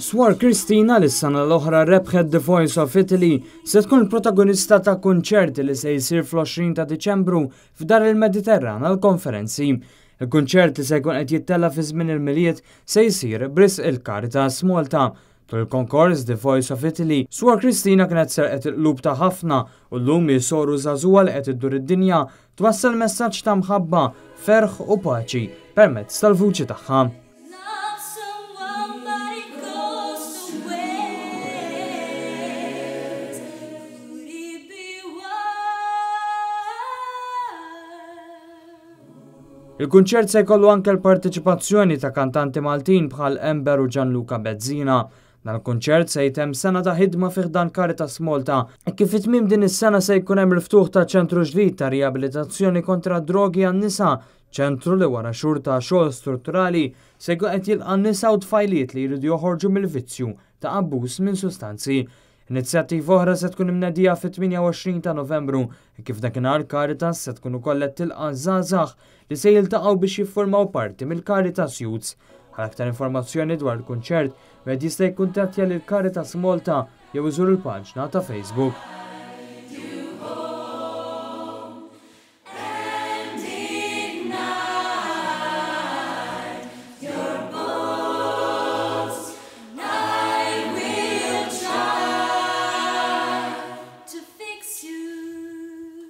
Suor Kristina li s-sena l-oħra rebħet The Voice of Italy se tkun il-protagonista ta' kunċerti li se jsir fl-20 ta' Diċembru f'Dar il-Mediterran għal-konferenzi. Il-kunċert li se jkun qed jittella fi żmien il-miliet se jsir bris il-Caritas Malta. Tul il-konkors The Voice of Italy, Suor Kristina kienet serqet il-qlub ta' ħafna u llum jisoru żagħżugħa li qed iddur id-dinja twassal messaġġ ta' mħabba, ferħ u paċi permezz tal-vuċi tagħha. Il-kunċert se jkollu anke l-parteċipazzjoni ta' kantanti Maltin bħal Ember u Gianluca Bezzina. Dal-kunċert se jtem sena ta' ħidma fih dan Caritas Malta. Kif it-tmiem din is-sena se jkun hemm il-ftuħ ta' ċentru ġdid ta' riabilitazzjoni kontra drogi għan-nisa, ċentru li wara xhur ta' xogħol strutturali se jkun qed jilqa' nisa u tfajliet li jridu joħorġu mill-vizzju ta' abbuż minn sustanzi. Inizjattiva oħra se tkun imnedija fit-28 ta' Novembru, kif dakinhar Caritas se tkun ukoll qed tilqa' żgħażagħ li se jiltaqgħu biex jiffurmaw parti mill-Caritas Youths. Għal aktar informazzjoni dwar il-kunċert, wieħed jista' jikkuntattja lil Caritas Malta jew iżur il-paġna ta' Facebook.